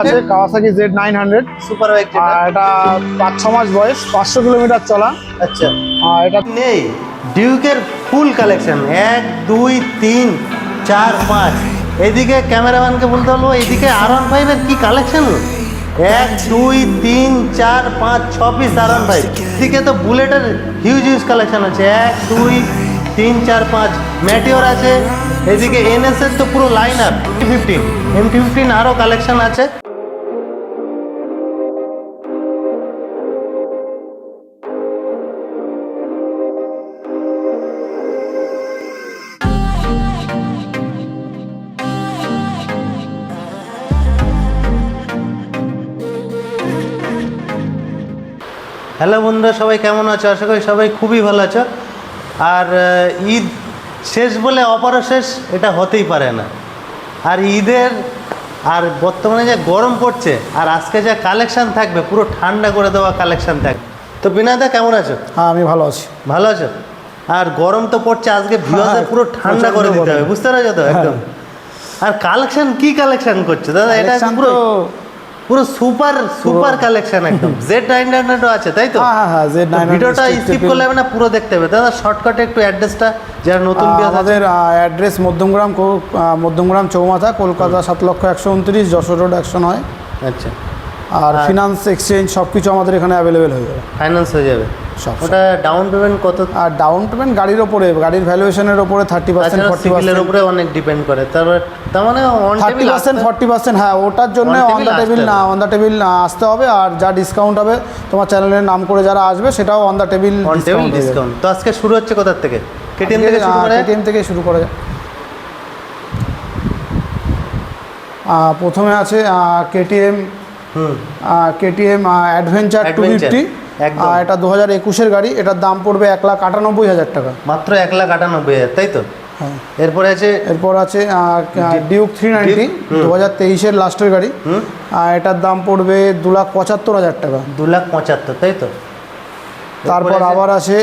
আছে Kawasaki Z900 super bike আর এটা 5-6 মাস বয়স 500 কিলোমিটার চলা। আচ্ছা, আর এটা নেই ডিউকের ফুল কালেকশন 1 2 3 4 5। এদিকে ক্যামেরাম্যানকে বলতে বলবো এদিকে R15 এর কি কালেকশন, 1 2 3 4 5 6 পিস R15। এদিকে তো বুলেটের হিউজ কালেকশন আছে, 1 2 3 4 5 ম্যাটিওর আছে। এদিকে NS এর তো পুরো লাইন আপ, MT-15 আরও কালেকশন আছে। হ্যালো বন্ধুরা, সবাই কেমন আছো? আশা করি সবাই খুবই ভালো আছো। আর ঈদ শেষ বলে অপারও শেষ, এটা হতেই পারে না। আর ঈদের আর বর্তমানে যে গরম পড়ছে, আর আজকে যা কালেকশান থাকবে পুরো ঠান্ডা করে দেওয়া কালেকশান থাকবে। তো বিনাদা কেমন আছো? হ্যাঁ, আমি ভালো আছি। ভালো আছো? আর গরম তো পড়ছে, আজকে ভিউয়ার্সদের পুরো ঠান্ডা করে দিতে হবে, বুঝতে পারছো তো? একদম। আর কালেকশন কি কালেকশন করছে দাদা? এটা পুরো পুরো সুপার কালেকশন একদম। Z900 আছে, তাই তো? হ্যাঁ হ্যাঁ, Z900 ভিডিওটা স্কিপ করলে হবে না, পুরো দেখতে হবে দাদা। শর্টকাটে একটু অ্যাড্রেসটা, যারা নতুন আমাদের অ্যাড্রেস মধ্যমগ্রাম চৌমাথা, কলকাতা 7,129, যশোর রোড 109। আচ্ছা। আর ফিনান্স এক্সচেঞ্জ সব কিছু আমাদের এখানে অ্যাভেলেবেল হয়ে যাবে। ফাইন্যান্স হয়ে যাবে সব। ওটা ডাউন পেমেন্ট কত? আর ডাউন পেমেন্ট গাড়ির ওপরে, গাড়ির ভ্যালুয়েশনের ওপরে 30% 40% এর উপরে অনেক ডিপেন্ড করে। তার মানে 30% 40%। হ্যাঁ, ওটার জন্য অন দ্য টেবিল আসতে হবে। আর যা ডিসকাউন্ট হবে তোমার চ্যানেলের নাম করে যারা আসবে, সেটাও অন দ্য টেবিল ডিসকাউন্ট। তো আজকে শুরু হচ্ছে কোথা থেকে? কেটিএম থেকে শুরু করা যায়। প্রথমে আছে কেটিএম অ্যাডভেঞ্চার 250। এটা 2021-এর গাড়ি। এটার দাম পড়বে 1,98,000 টাকা। মাত্র 1,98,000, তাই তো? হ্যাঁ। এরপর আছে ডিউক 390, 2023-এর লাস্টের গাড়ি। এটার দাম পড়বে 2,75,000 টাকা। 2,75,000, তাই তো? তারপর আবার আছে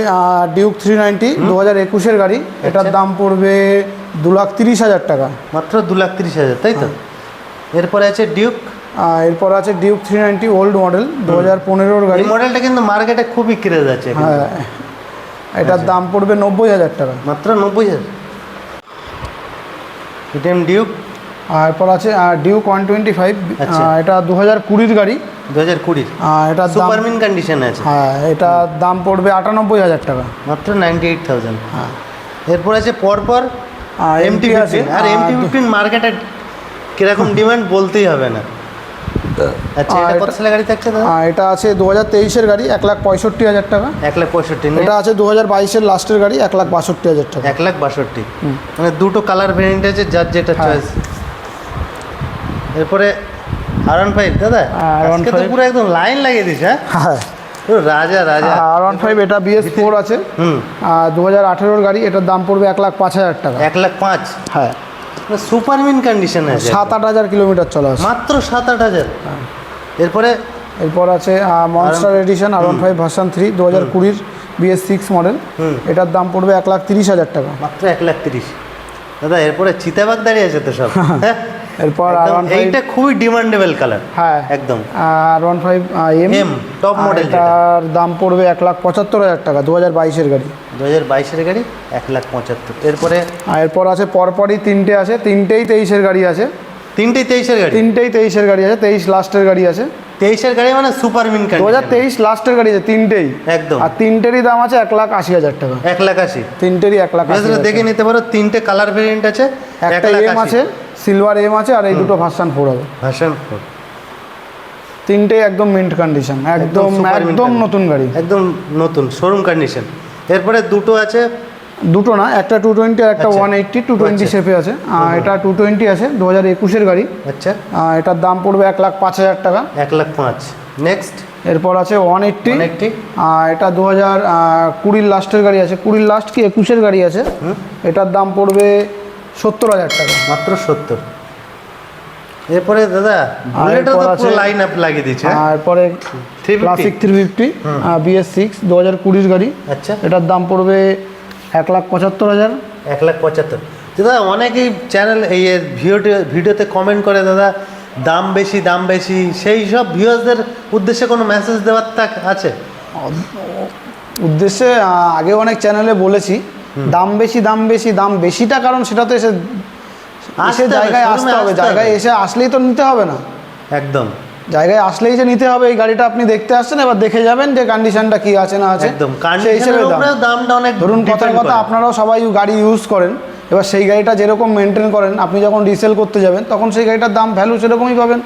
ডিউক 390, 2021-এর গাড়ি। এটার দাম পড়বে 2,30,000 টাকা। মাত্র 2,30,000, তাই তো? এরপরে আছে ডিউক 390 ওল্ড মডেল, 2015-এর গাড়ি। এই মডেলটা কিন্তু মার্কেটে খুবই ক্রেজ আছে। হ্যাঁ, এটার দাম পড়বে 90,000 টাকা। মাত্র 90,000। KTM Duke. এরপর আছে ডিউক 125। এটা 2020-এর গাড়ি। 2020? এটা সুপারমিন কন্ডিশনে আছে। হ্যাঁ, এটার দাম পড়বে 98,000 টাকা। মাত্র 98,000। হ্যাঁ। এরপর আছে পরপর MT-15। আর MT-15 মার্কেটে কিরকম ডিমান্ড বলতেই হবে না। আচ্ছা, এটা কত সালের গাড়ি থাকছে দাদা? এটা আছে 2023-এর গাড়ি, 1,65,000 টাকা। 1,65,000। এটা আছে 2022-এর লাস্টের গাড়ি, 1,62,000 টাকা। 1,62,000, মানে দুটো কালার ভেরিয়েন্ট আছে, যার যেটা চয়েস। এরপরে R15 দাদা, আজকে তো পুরো একদম লাইন লাগিয়ে দিস। হ্যাঁ, পুরো রাজা। R15 এটা BS4 আছে। 2018-এর গাড়ি। এটার দাম পড়বে 1,05,000 টাকা। 1,05,000? হ্যাঁ। সুপারমিন কন্ডিশনে আছে, 7-8 কিলোমিটার চলা আছে। মাত্র 7-8 হাজার। এরপর আছে মনস্টার এডিশন R15 ভার্সন 3, 2020-র BS6 মডেল। এটার দাম পড়বে 1,30,000 টাকা। মাত্র 1,30,000 দাদা। এরপরে চিতাবাগ দাঁড়িয়ে আছে তো সব। এরপর এইটা খুবই ডিমান্ডেবল কালার। হ্যাঁ, একদম। R15 M টপ মডেল, এটার দাম পড়বে 1,75,000 টাকা। 2022-এর গাড়ি। 2022-এর গাড়ি, 1,75,000। এরপর আছে পরপরই তিনটে আছে, তিনটেই 23-এর গাড়ি আছে। তিনটেই 23-এর গাড়ি? তিনটেই 23-এর গাড়ি আছে। 23 লাস্টের গাড়ি আছে। 23-এর গাড়ি মানে সুপারমিন কন্ডিশন। 2023 লাস্টের গাড়ি আছে তিনটেই, একদম। আর তিনটেরই দাম আছে 1,80,000 টাকা। 1,80,000? তিনটেরই 1,80,000 দেখে নিতে পারো। তিনটে কালার ভেরিয়েন্ট আছে, একটা M আছে, সিলভার M আছে, আর এই দুটো ভার্সন 4 হবে। ভার্সন 4 তিনটেই একদম মিন্ট কন্ডিশন, একদম নতুন গাড়ি, একদম নতুন শোরুম কন্ডিশন। এরপরে দুটো আছে, দুটো না, একটা 220 আর একটা 180। 220 শেপে আছে। এটা 220 আছে, 2021-এর গাড়ি। আচ্ছা। এটার দাম পড়বে 1,05,000 টাকা। 1,05,000। নেক্সট এরপর আছে 180। এটা 2020-র লাস্টের গাড়ি আছে, 20-র লাস্ট কি 21-এর গাড়ি আছে। এটার দাম পড়বে 70,000 টাকা। মাত্র 70। এরপরে দাদা বুলেটও তো পুরো লাইন আপ লাগিয়ে দিয়েছে। এরপরে ক্লাসিক 350 BS6, 2020-র গাড়ি। আচ্ছা। এটার দাম পড়বে 1,75,000। 1,75,000 দাদা। অনেকেই চ্যানেল এই ভিডিওতে কমেন্ট করে দাদা দাম বেশি সেই সব ভিউয়ার্সদের উদ্দেশ্যে কোনো মেসেজ দেওয়ার আছে? উদ্দেশ্যে আগে অনেক চ্যানেলে বলেছি, দাম বেশিটা কারণ সেটা তো এসে জায়গায় আসতে হবে, জায়গায় এসে আসলেই তো নিতে হবে না, একদম জায়গায় আসলেই যে নিতে হবে। এই গাড়িটা আপনি দেখতে আসছেন, এবার দেখে যাবেন যে কন্ডিশনটা কি আছে না আছে, একদম সেই হিসেবে দামটা অনেক। ধরুন কথার কথা, আপনারাও সবাই গাড়ি ইউজ করেন, এবার সেই গাড়িটা যেরকম মেনটেন করেন, আপনি যখন রিসেল করতে যাবেন তখন সেই গাড়িটার দাম ভ্যালু সেরকমই পাবেন।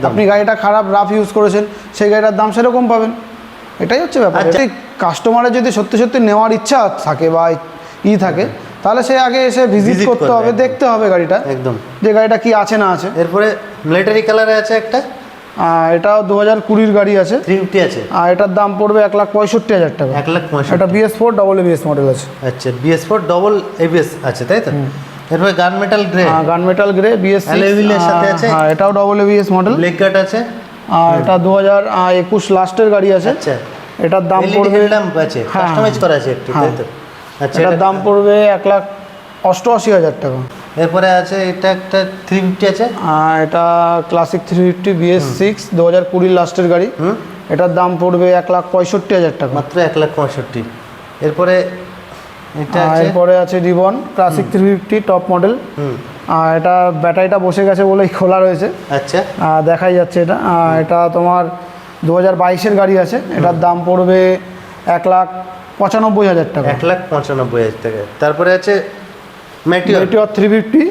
আপনি গাড়িটা খারাপ রাফ ইউজ করেছেন, সেই গাড়িটার দাম সেরকম পাবেন, এটাই হচ্ছে ব্যাপার। কাস্টমারের যদি সত্যি নেওয়ার ইচ্ছা থাকে বা থাকে, তাহলে সে আগে এসে ভিজিট করতে হবে, দেখতে হবে গাড়িটা, একদম যে গাড়িটা কি আছে না আছে। এরপরে মিলিটারি কালারে আছে একটা, এটাও 2020 গাড়ি আছে, 350 আছে, আর এটার দাম পড়বে 1,65,000 টাকা। 1,65,000। এটা BS4 ডবল ABS মডেল আছে। আচ্ছা, BS4 ডবল ABS আছে, তাই তো? এরপরে গান মেটাল গ্রে BS6 এর সাথে আছে। হ্যাঁ, এটাও double ABS model, black guard আছে। আর এটা 2021 লাস্টের গাড়ি আছে। আচ্ছা, এটার দাম পড়বে, ল্যাম্প আছে, কাস্টমাইজ করা আছে একটু, তাই তো? আচ্ছা, এটার দাম পড়বে 1,88,000 টাকা। এরপরে আছে এটা একটা 350 আছে, এটা ক্লাসিক 350 BS6 2020 লাস্টের গাড়ি। এটার দাম পড়বে 1,65,000 টাকা, মাত্র 1,65,000। এরপরে এরপরে আছে রিবন ক্লাসিক 350 টপ মডেল। আর এটা ব্যাটারিটা বসে গেছে বলেই খোলা রয়েছে। আচ্ছা, দেখাই যাচ্ছে এটা। এটা তোমার 2022-এর গাড়ি আছে। এটার দাম পড়বে 1,95,000 টাকা। 1,95,000 টাকা। তারপরে আছে মেটিওর 350।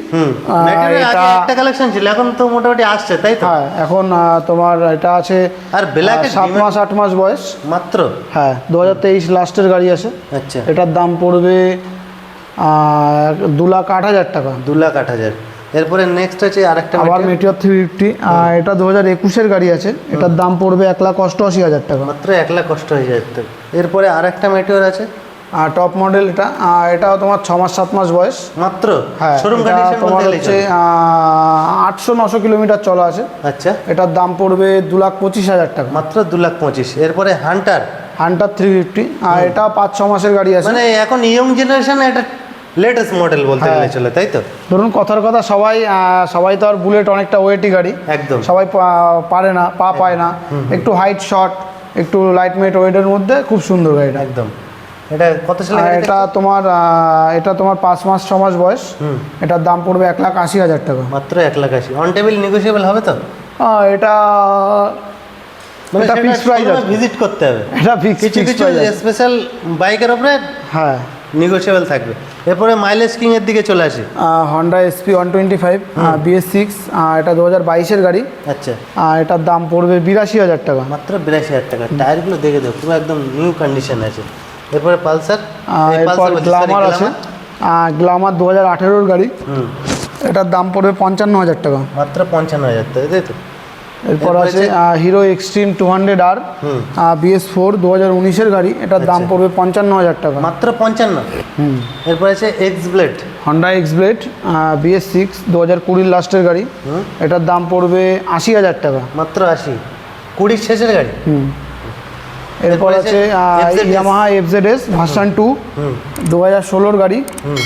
একটা কালেকশন ছিল, এখন তো মোটামুটি আসছে, তাই তো? হ্যাঁ, এখন তোমার এটা আছে, আর ব্ল্যাকে 7 মাস বয়স মাত্র। হ্যাঁ, 2023 লাস্টের গাড়ি আছে। আচ্ছা, এটার দাম পড়বে 2,08,000 টাকা। 2,08,000। এরপরে নেক্সট আছে আরেকটা আবার মেটিওর 350। এটা 2021-এর গাড়ি আছে। এটার দাম পড়বে 1,88,000 টাকা, মাত্র 1,88,000 টাকা। এরপরে আরেকটা মেটিওর আছে, টপ মডেল। এটাও তোমার 6 মাস 7 মাস বয়স মাত্র। হ্যাঁ, শোরুম কন্ডিশন তোমার হচ্ছে 800-900 কিলোমিটার চলা আছে। আচ্ছা, এটার দাম পড়বে 2,25,000 টাকা, মাত্র 2,25,000। এরপরে হান্টার 350। আর এটা 5-6 মাসের গাড়ি আছে। মানে এখন ইয়ং জেনারেশনে এটা লেটেস্ট মডেল বলতে গেলে চলে, তাই তো? ধরুন কথার কথা, সবাই তো আর বুলেট অনেকটা ওয়েটি গাড়ি, একদম সবাই পারে না, পায় না। একটু হাইট শর্ট, একটু লাইট ওয়েট ওয়েটের মধ্যে খুব সুন্দর গাড়িটা, একদম। এটা কত সালে? এটা তোমার 5 মাস 6 মাস বয়স। এটার দাম পড়বে 1,80,000 টাকা, মাত্র 1,80,000। অন টেবিল নেগোশিয়েবল হবে তো? এটা ফিক্সড প্রাইস আছে, ভিজিট করতে হবে। এটা ফিক্সড প্রাইস, স্পেশাল বাইকের উপরে হ্যাঁ নেগোশিয়েবল থাকবে। এরপরে মাইলেজ কিং এর দিকে চলে আসি। Honda SP 125 BS6। এটা 2022-এর গাড়ি। আচ্ছা, এটার দাম পড়বে 82,000 টাকা, মাত্র 82,000 টাকা। টায়ারগুলো দেখে দাও, পুরো একদম নিউ কন্ডিশন আছে। এরপরে পালসার, এরপর গ্ল্যামার আছে। গ্ল্যামার 2018-এর গাড়ি। এটার দাম পড়বে 55,000 টাকা, মাত্র 55,000 টাকা, তাই তো? এরপর আছে হিরো এক্সট্রিম 200R BS4 2019-এর গাড়ি। এটার দাম পড়বে 55,000 টাকা, মাত্র 55। এরপর আছে এক্সব্লেড, হন্ডা এক্সব্লেড BS6 2020 লাস্টের গাড়ি। এটার দাম পড়বে 80,000 টাকা, মাত্র 80। 20 শেষের গাড়ি। এরপর আছে ইয়ামাহা FZS ভার্সন 2 2016-এর গাড়ি।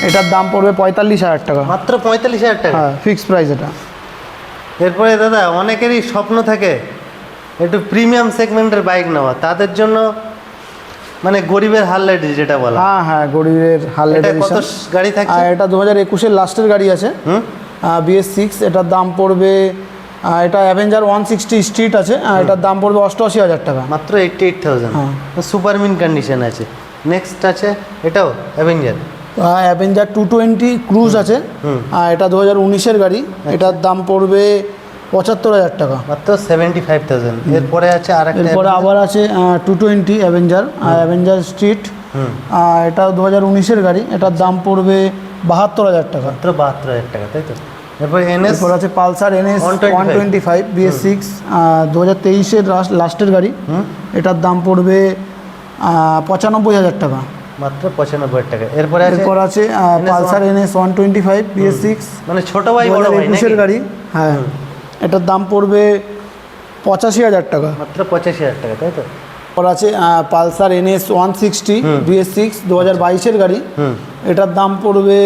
এটার দাম পড়বে 45,000 টাকা, মাত্র 45,000 টাকা। হ্যাঁ, ফিক্সড প্রাইস এটা। এরপরে দাদা, অনেকেরই স্বপ্ন থাকে একটু প্রিমিয়াম সেগমেন্টের বাইক নেওয়া, তাদের জন্য মানে গরিবের হার্লেট যেটা বলা। হ্যাঁ, গরিবের হার্লেট কত গাড়ি থাকে? এটা 2021-এর লাস্টের গাড়ি আছে, BS6। এটার দাম পড়বে, এটা অ্যাভেঞ্জার 160 স্ট্রিট আছে। এটার দাম পড়বে 88,000 টাকা, মাত্র 88,000। সুপার মিন কন্ডিশন আছে। নেক্সট আছে এটাও অ্যাভেঞ্জার 220 ক্রুজ আছে। এটা 2019-এর গাড়ি। এটার দাম পড়বে 75,000 টাকা, মাত্র 75,000। এরপরে আছে এরপরে আবার আছে 220 অ্যাভেঞ্জার স্ট্রিট। এটা 2019-এর গাড়ি। এটার দাম পড়বে 72,000 টাকা, মাত্র 72,000 টাকা, তাই তো? এরপর আছে পালসার NS 125 BS6 2023-এর লাস্টের গাড়ি। এটার দাম পড়বে 95,000 টাকা, মাত্র 95,000 টাকা। এরপর আছে পালসার NS 125 BS6, মানে ছোট ভাই বড় ভাই 2021-এর গাড়ি। হ্যাঁ, এটার দাম পড়বে 85,000 টাকা, মাত্র 85,000 টাকা, তাই তো? এরপর আছে পালসার NS 160 BS6 2022-এর গাড়ি। এটার দাম পড়বে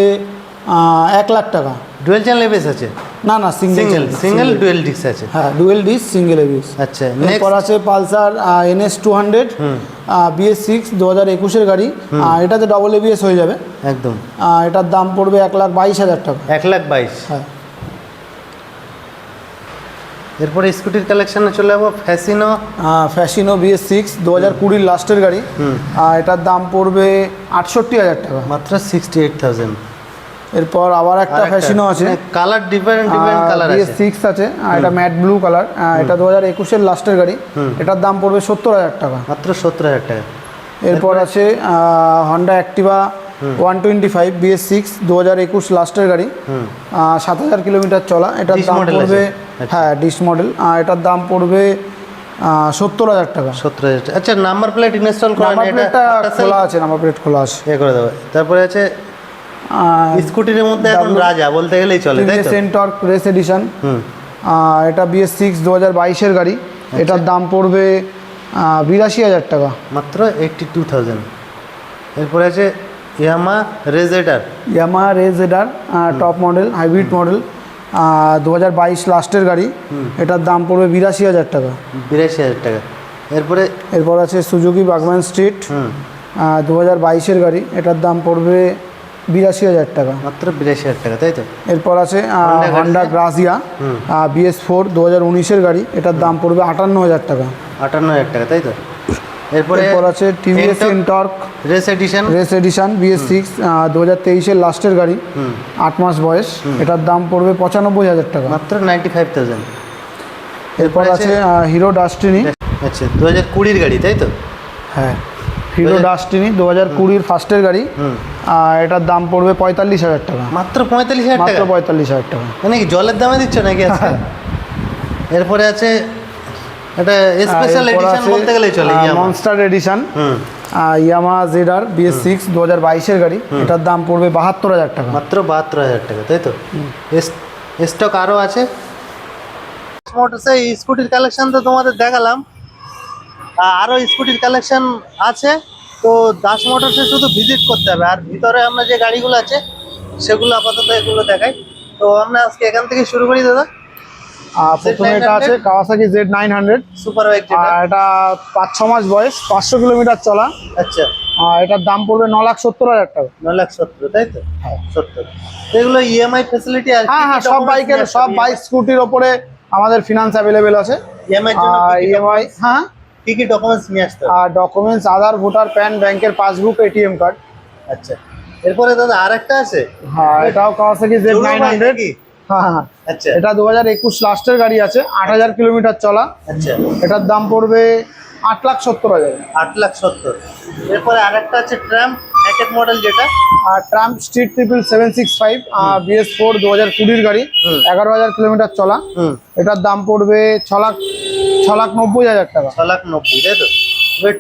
1,00,000 টাকা। ডুয়েল চ্যানেল এবিএস আছে। না না সিঙ্গেল সিঙ্গেল ডুয়েল ডিস্ক আছে। হ্যাঁ ডুয়েল ডিস্ক সিঙ্গেল এবিএস। আচ্ছা এরপর আছে পালসার NS 200 BS6 2021-এর গাড়ি। এটাতে ডবল এবিএস হয়ে যাবে একদম। এটার দাম পড়বে 1,22,000 টাকা। 1,22,000। হ্যাঁ। এরপরে স্কুটির কালেকশনে চলে যাবো ফ্যাসিনো BS6 2020 লাস্টের গাড়ি। এটার দাম পড়বে 68,000 টাকা। মাত্র 68,000। এরপর আবার একটা ফ্যাসিনো আছে, কালার ডিফারেন্ট কালার আছে। BS6 আছে, এটা ম্যাট ব্লু কালার। এটা 2021-এর লাস্টের গাড়ি। এটার দাম পড়বে 70,000 টাকা। মাত্র 70,000 টাকা। এরপর আছে হন্ডা অ্যাক্টিভা 125 BS6 2021 লাস্টের গাড়ি। 7,000 কিলোমিটার চলা। এটার দাম পড়বে, হ্যাঁ ডিস মডেল, এটার দাম পড়বে 70,000 টাকা। 70,000 টাকা। আচ্ছা নাম্বার প্লেট ইনস্টল করা নাম্বার প্লেটটা খোলা আছে, নাম্বার প্লেট খোলা আছে, এ করে দেবো। তারপরে আছে স্কুটির মধ্যে এখন রাজা বলতে গেলেই চলে, তাই তো? সেন্টর্ক রেস এডিশন। এটা BS6 2022-এর গাড়ি। এটার দাম পড়বে 82,000 টাকা। মাত্র 82,000। এরপরে আছে ইয়ামা রেজেডার টপ মডেল, হাইব্রিড মডেল, 2022 লাস্টের গাড়ি। এটার দাম পড়বে 82,000 টাকা। 82,000 টাকা। এরপর আছে সুজুকি বাগম্যান স্ট্রিট 2022-এর গাড়ি। এটার দাম পড়বে 82,000 টাকা। মাত্র 82,000 টাকা, তাই তো? এরপর আছে হন্ডা গ্রাজিয়া BS4 2019-এর গাড়ি। এটার দাম পড়বে 58,000 টাকা। 58,000 টাকা, তাই তো? এরপর আছে TVS NTorq race edition BS6 2023-এর লাস্টের গাড়ি, 8 মাস বয়স। এটার দাম পড়বে 95,000 টাকা। মাত্র 95,000। এরপর আছে হিরো ডাস্টিনি। আচ্ছা 2020-এর গাড়ি, তাই তো? হ্যাঁ হিরো ডাস্টিনি 2020-এর ফার্স্টের গাড়ি। এটার দাম পড়বে 45,000 টাকা। মাত্র 45,000 টাকা? মাত্র 45,000 টাকা। মানে কি জলের দামে দিচ্ছ নাকি আজকে? এরপরে আছে এটা স্পেশাল এডিশন বলতে গেলেই চলে, মনস্টার এডিশন ইয়ামা ZR BS6 2022-এর গাড়ি। এটার দাম পড়বে 72,000 টাকা। মাত্র 72,000 টাকা, তাই তো? স্টক আরও আছে। মোটরসে স্কুটির কালেকশন তো তোমাদের দেখালাম, আরও স্কুটির কালেকশন আছে। তো দাস মোটরসে শুধু ভিজিট করতে হবে, আর ভিতরে আমরা যে গাড়িগুলো আছে সেগুলো আপাতত এগুলো দেখাই। তো আমরা আজকে এখান থেকে শুরু করি দাদা। প্রথমে এটা আছে কাওয়াসাকি Z900 সুপার বাইক। এটা 5-6 মাস বয়স, 500 কিলোমিটার চলা। আচ্ছা এটার দাম পড়বে 9,70,000 টাকা। 9,70,000, তাই তো? হ্যাঁ 70। এগুলো ইএমআই ফ্যাসিলিটি আছে? হ্যাঁ সব বাইকের, সব বাইক স্কুটির ওপরে আমাদের ফিনান্স অ্যাভেলেবেল আছে। ইএমআই হ্যাঁ। কি কি ডকুমেন্টস নিয়ে আসতে হবে? ডকুমেন্টস আধার, ভোটার, প্যান, ব্যাংকের পাসবুক, ATM কার্ড। আচ্ছা এরপরে দাদা আরেকটা আছে। হ্যাঁ এটাও কাওয়াসাকি Z900। হ্যাঁ আচ্ছা এটা 2021 লাস্টের গাড়ি আছে, 8,000 কিলোমিটার চলা। আচ্ছা এটার দাম পড়বে 8,70,000। 8,70,000। এরপরে আরেকটা আছে ট্রাম্প নেকেড মডেল, যেটা ট্রাম্প স্ট্রিট 77765 BS4 2020-এর গাড়ি, 11,000 কিলোমিটার চলা। এটার দাম পড়বে 6,90,000 টাকা। 6,90,000, তাই তো? এবার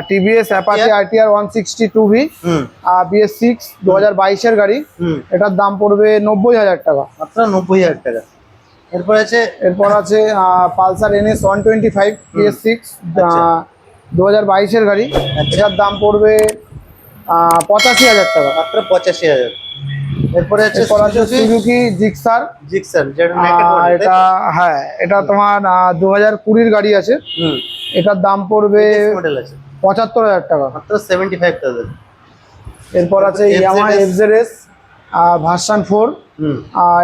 TVS Apache RTR 162V BS6 2022-এর গাড়ি। এটার দাম পড়বে 90,000 টাকা। মাত্র 90,000 টাকা। এরপর আছে পালসার NS 125 BS6 2022-এর গাড়ি। এটার দাম পড়বে 85,000 টাকা। মাত্র 85,000। এরপরে আছে সুজুকি জিক্সার, যেটা নেকেড মডেল। এটা হ্যাঁ এটা তোমার 2020-এর গাড়ি আছে। এটার দাম পড়বে 75,000 টাকা। মাত্র 75,000। এরপর আছে ইয়ামাহা FZS ভার্সন 4।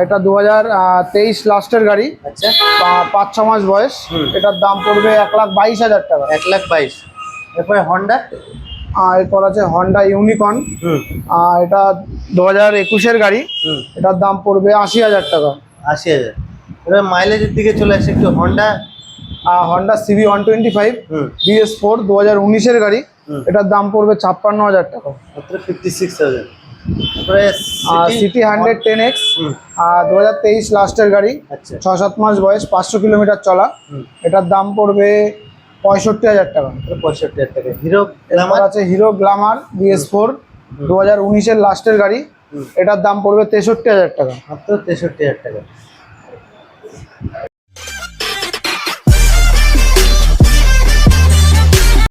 এটা 2023 লাস্টের গাড়ি। আচ্ছা 5-6 মাস বয়স। এটার দাম পড়বে 1,22,000 টাকা। 1,22,000। এরপরে হন্ডা। এরপর আছে হন্ডা ইউনিকর্ন। এটা 2021-এর গাড়ি। এটার দাম পড়বে 80,000 টাকা। 80,000। এবার মাইলেজের দিকে চলে আসে একটু। হন্ডা CB 125 BS4 2019-এর গাড়ি। এটার দাম পড়বে 56,000 টাকা। মাত্র 56,000। তারপরে সিটি 110X 2023 লাস্টের গাড়ি। আচ্ছা 6-7 মাস বয়স, 500 কিলোমিটার চলা। এটার দাম পড়বে 65,000 টাকা। 65,000 টাকা। হিরো গ্ল্যামার আছে, হিরো গ্ল্যামার BS4 2019-এর লাস্টের গাড়ি। এটার দাম পড়বে 63,000 টাকা। মাত্র 63,000 টাকা।